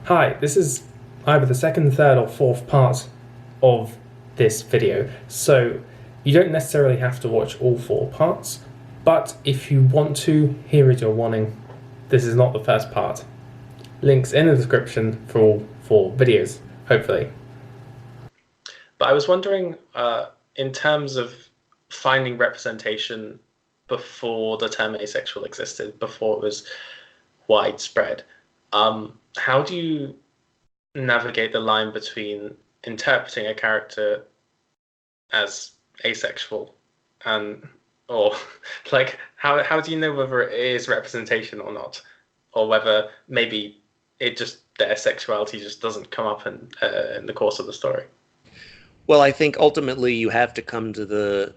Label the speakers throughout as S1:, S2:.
S1: Hi, this is either the second, third, or fourth part of this video, so you don't necessarily have to watch all four parts, but if you want to, here is your warning. This is not the first part. Links in the description for all four videos, hopefully.
S2: But I was wondering, in terms of finding representation before the term asexual existed, before it was widespread, how do you navigate the line between interpreting a character as asexual and or like how do you know whether it is representation or not, or whether maybe it just their sexuality just doesn't come up in the course of the story?
S3: Well, I think ultimately you have to come to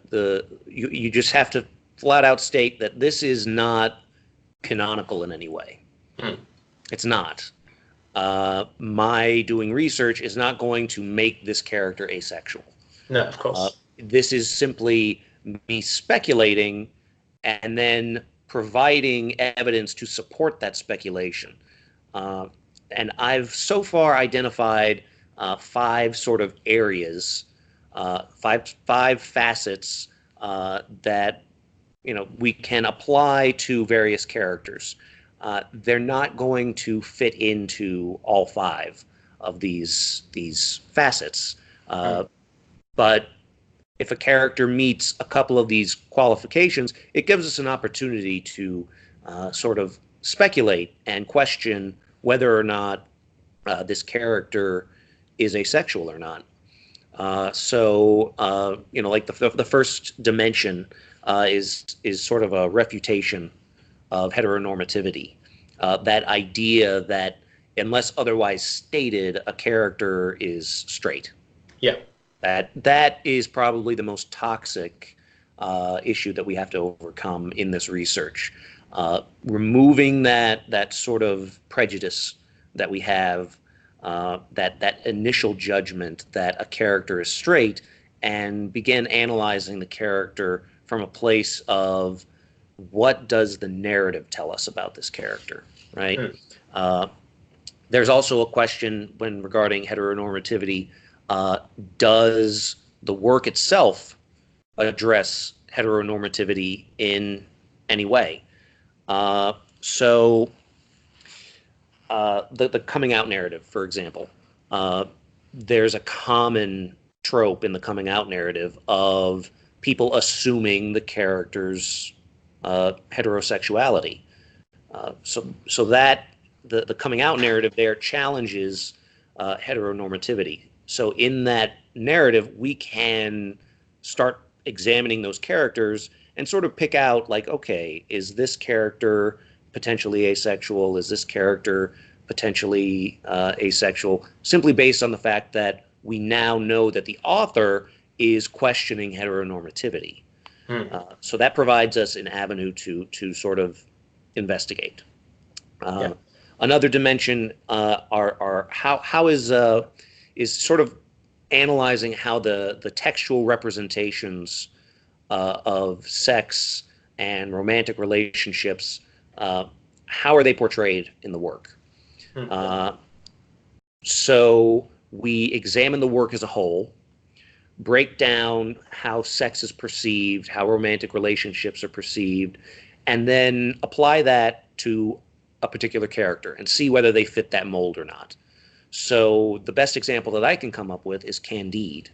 S3: you just have to flat out state that this is not canonical in any way.
S2: Hmm.
S3: It's not. My doing research is not going to make this character asexual.
S2: No, of course.
S3: This is simply me speculating and then providing evidence to support that speculation. And I've so far identified five sort of areas, five facets that we can apply to various characters. They're not going to fit into all five of these facets, but if a character meets a couple of these qualifications, it gives us an opportunity to sort of speculate and question whether or not this character is asexual or not. Like the first dimension is sort of a refutation of heteronormativity. That idea that unless otherwise stated, a character is straight.
S2: Yeah.
S3: That is probably the most toxic issue that we have to overcome in this research. Removing that sort of prejudice that we have, that initial judgment that a character is straight, and begin analyzing the character from a place of what does the narrative tell us about this character, right? There's also a question when regarding heteronormativity. Does the work itself address heteronormativity in any way? The coming out narrative, for example, there's a common trope in the coming out narrative of people assuming the character's heterosexuality. So that the coming out narrative there challenges heteronormativity. So in that narrative, we can start examining those characters and sort of pick out, like, okay, is this character potentially asexual? Is this character potentially asexual? Simply based on the fact that we now know that the author is questioning heteronormativity. So that provides us an avenue to sort of investigate. Another dimension are how is sort of analyzing how the textual representations of sex and romantic relationships, how are they portrayed in the work? So we examine the work as a whole, break down how sex is perceived, how romantic relationships are perceived, and then apply that to a particular character and see whether they fit that mold or not. So the best example that I can come up with is Candide.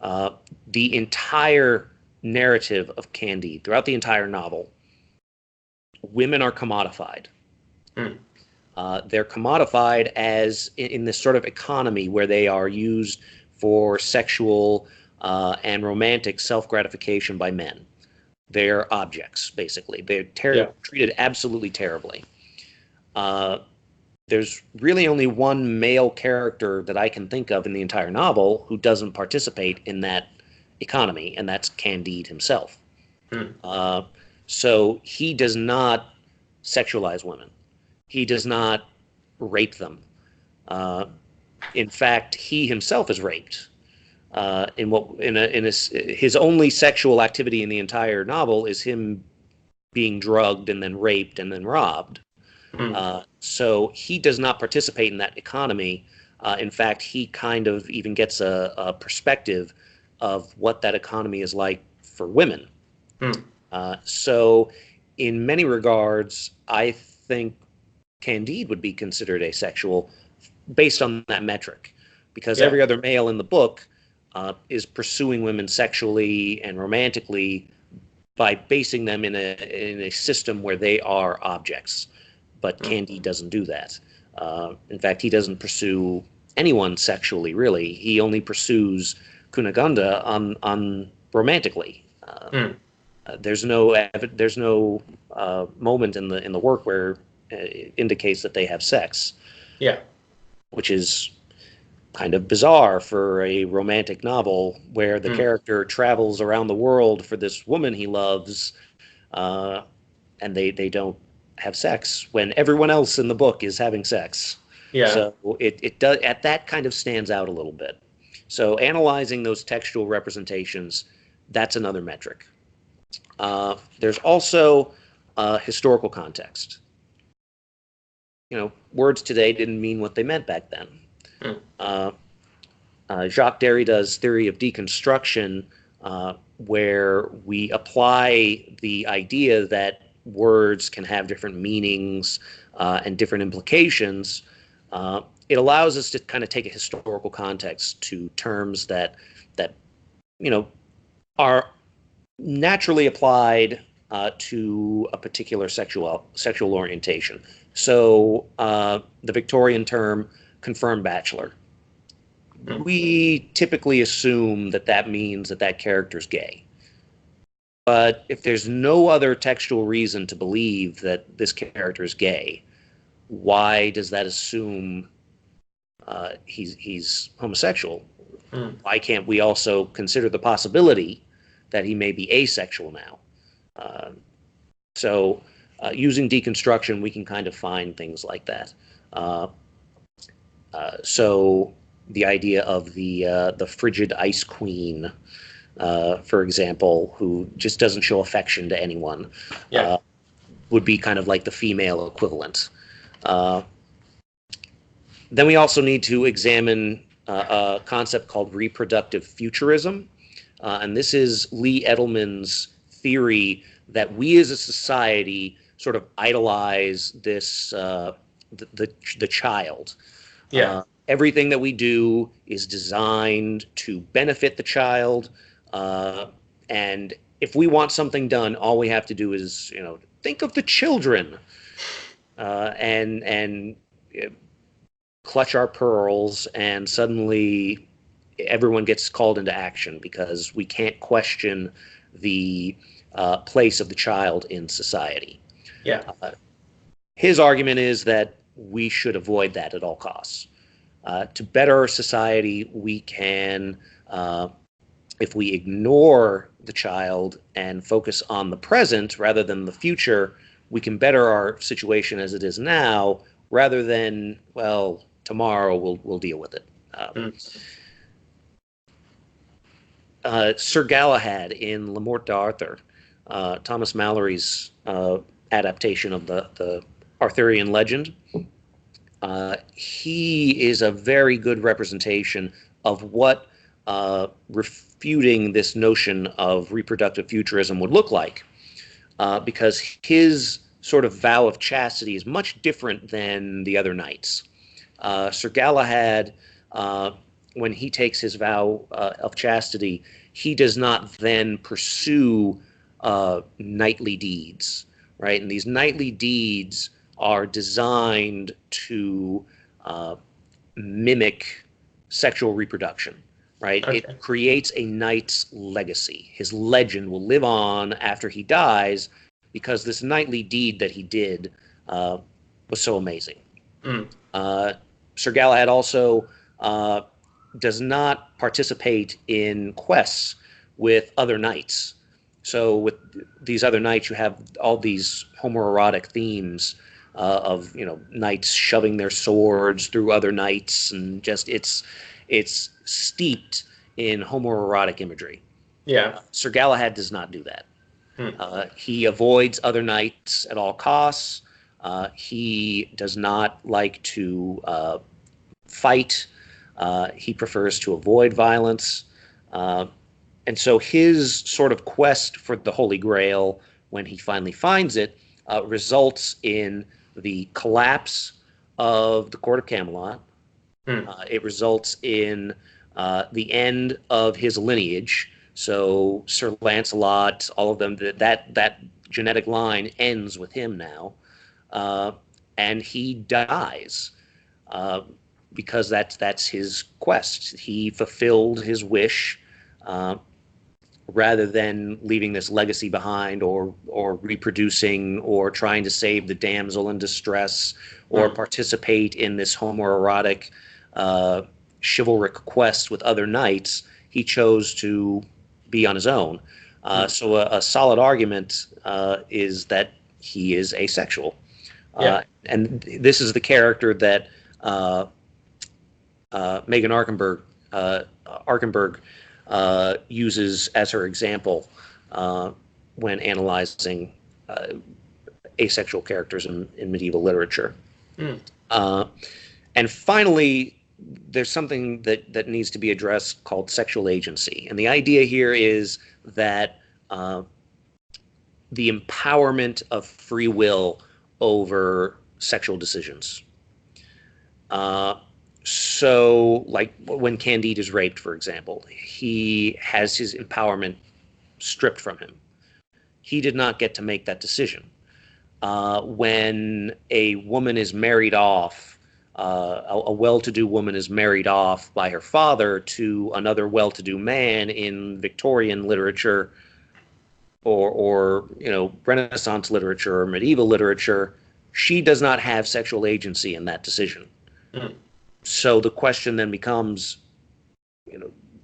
S3: The entire narrative of Candide, throughout the entire novel, women are commodified. They're commodified as in this sort of economy where they are used for sexual and romantic self-gratification by men. They're objects, basically. They're treated absolutely terribly. There's really only one male character that I can think of in the entire novel who doesn't participate in that economy, and that's Candide himself. So he does not sexualize women. He does not rape them. In fact, he himself is raped. His only sexual activity in the entire novel is him being drugged and then raped and then robbed. So he does not participate in that economy. In fact, he kind of even gets a perspective of what that economy is like for women. So in many regards, I think Candide would be considered asexual based on that metric, because every other male in the book is pursuing women sexually and romantically by basing them in a system where they are objects. But Candide doesn't do that. In fact, he doesn't pursue anyone sexually, really. He only pursues Cunegonde on romantically. There's no moment in the work where it indicates that they have sex.
S2: Yeah.
S3: Which is kind of bizarre for a romantic novel where the character travels around the world for this woman he loves, and they don't have sex when everyone else in the book is having sex.
S2: Yeah.
S3: So it does, at that kind of stands out a little bit. So analyzing those textual representations, that's another metric. There's also historical context. Words today didn't mean what they meant back then. Jacques Derrida's theory of deconstruction, where we apply the idea that words can have different meanings and different implications, it allows us to kind of take a historical context to terms that are naturally applied to a particular sexual orientation. So the Victorian term confirmed bachelor. We typically assume that means that character's gay. But if there's no other textual reason to believe that this character is gay, why does that assume he's homosexual? Why can't we also consider the possibility that he may be asexual now? So using deconstruction, we can kind of find things like that. So the idea of the frigid ice queen, for example, who just doesn't show affection to anyone, would be kind of like the female equivalent. Then we also need to examine a concept called reproductive futurism. And this is Lee Edelman's theory that we as a society sort of idolize this the child. Everything that we do is designed to benefit the child, and if we want something done, all we have to do is think of the children, and clutch our pearls, and suddenly everyone gets called into action because we can't question the place of the child in society. His argument is that we should avoid that at all costs. To better our society, we can, if we ignore the child and focus on the present rather than the future, we can better our situation as it is now, rather than, well, tomorrow we'll deal with it. Sir Galahad in Le Morte d'Arthur, Thomas Mallory's adaptation of the Arthurian legend, he is a very good representation of what refuting this notion of reproductive futurism would look like, because his sort of vow of chastity is much different than the other knights. Sir Galahad, when he takes his vow of chastity, he does not then pursue knightly deeds, right? And these knightly deeds are designed to mimic sexual reproduction, right? Okay. It creates a knight's legacy. His legend will live on after he dies because this knightly deed that he did was so amazing. Sir Galahad also does not participate in quests with other knights. So with these other knights, you have all these homoerotic themes of knights shoving their swords through other knights, and just it's steeped in homoerotic imagery. Sir Galahad does not do that. He avoids other knights at all costs. He does not like to fight. He prefers to avoid violence. And so his sort of quest for the Holy Grail, when he finally finds it, results in the collapse of the Court of Camelot. It results in the end of his lineage. So Sir Lancelot, all of them, that genetic line ends with him now, and he dies because that's his quest. He fulfilled his wish. Rather than leaving this legacy behind, or reproducing, or trying to save the damsel in distress, or participate in this homoerotic chivalric quest with other knights, he chose to be on his own. So a solid argument is that he is asexual. And this is the character that Megan Arkenberg uses as her example when analyzing asexual characters in medieval literature. And finally, there's something that needs to be addressed called sexual agency. And the idea here is that the empowerment of free will over sexual decisions. So, like when Candide is raped, for example, he has his empowerment stripped from him. He did not get to make that decision. When a woman is married off, a well-to-do woman is married off by her father to another well-to-do man in Victorian literature, or Renaissance literature or medieval literature, she does not have sexual agency in that decision. So the question then becomes,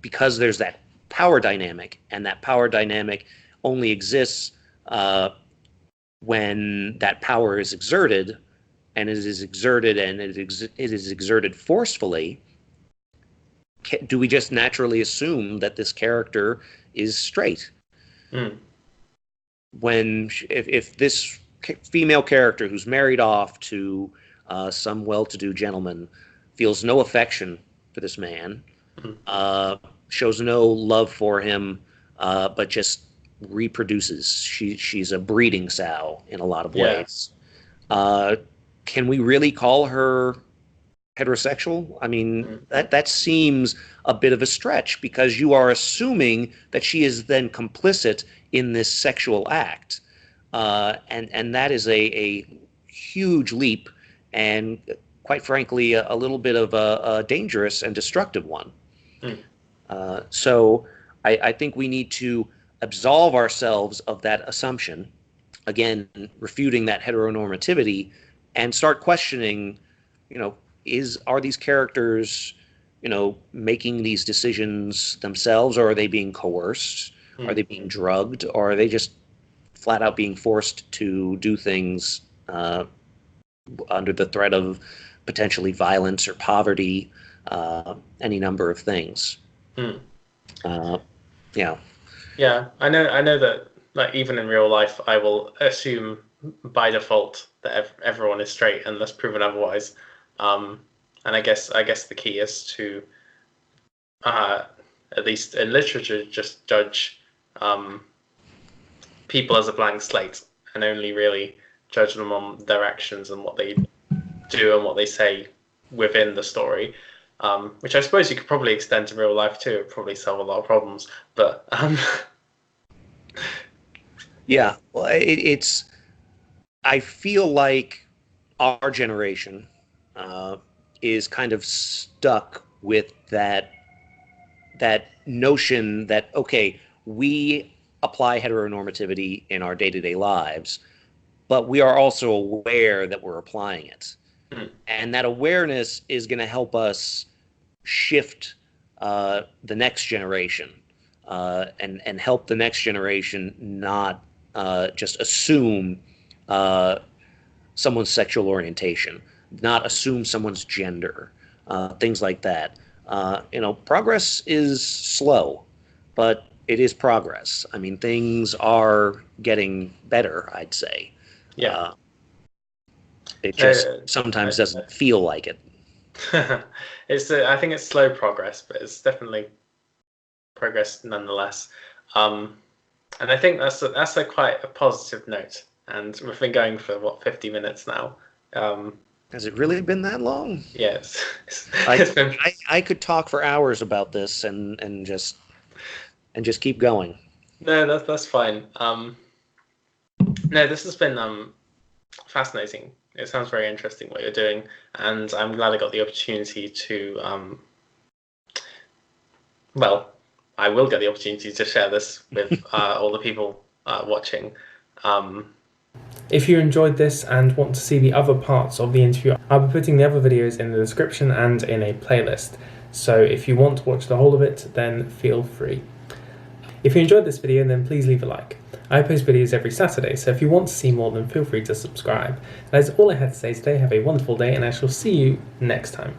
S3: because there's that power dynamic, and that power dynamic only exists when that power is exerted, and it is exerted forcefully, do we just naturally assume that this character is straight? If this female character who's married off to some well-to-do gentleman feels no affection for this man, shows no love for him, but just reproduces. She's a breeding sow in a lot of ways. Can we really call her heterosexual? I mean, that seems a bit of a stretch, because you are assuming that she is then complicit in this sexual act. And that is a huge leap, and quite frankly, a little bit of a dangerous and destructive one. So I think we need to absolve ourselves of that assumption, again, refuting that heteronormativity, and start questioning, are these characters, making these decisions themselves, or are they being coerced? Are they being drugged? Or are they just flat out being forced to do things under the threat of potentially violence or poverty, any number of things? Yeah,
S2: I know that, like, even in real life, I will assume by default that everyone is straight unless proven otherwise. And I guess the key is to, at least in literature, just judge people as a blank slate, and only really judge them on their actions and what they do and what they say within the story. Which I suppose you could probably extend to real life too. It'd probably solve a lot of problems. But
S3: yeah, well, it's. I feel like our generation is kind of stuck with that notion that, okay, we apply heteronormativity in our day-to-day lives, but we are also aware that we're applying it. And that awareness is going to help us shift the next generation, and help the next generation not just assume someone's sexual orientation, not assume someone's gender, things like that. Progress is slow, but it is progress. I mean, things are getting better, I'd say. It just
S2: No,
S3: sometimes doesn't feel like it.
S2: I think it's slow progress, but it's definitely progress nonetheless. And I think that's quite a positive note. And we've been going for what 50 minutes now.
S3: Has it really been that long?
S2: Yes,
S3: I could talk for hours about this and just keep going.
S2: No, that's fine. No, this has been fascinating. It sounds very interesting what you're doing, and I'm glad I got the opportunity to. Well, I will get the opportunity to share this with all the people watching.
S1: If you enjoyed this and want to see the other parts of the interview, I'll be putting the other videos in the description and in a playlist. So if you want to watch the whole of it, then feel free. If you enjoyed this video, then please leave a like. I post videos every Saturday, so if you want to see more, then feel free to subscribe. That is all I had to say today. Have a wonderful day, and I shall see you next time.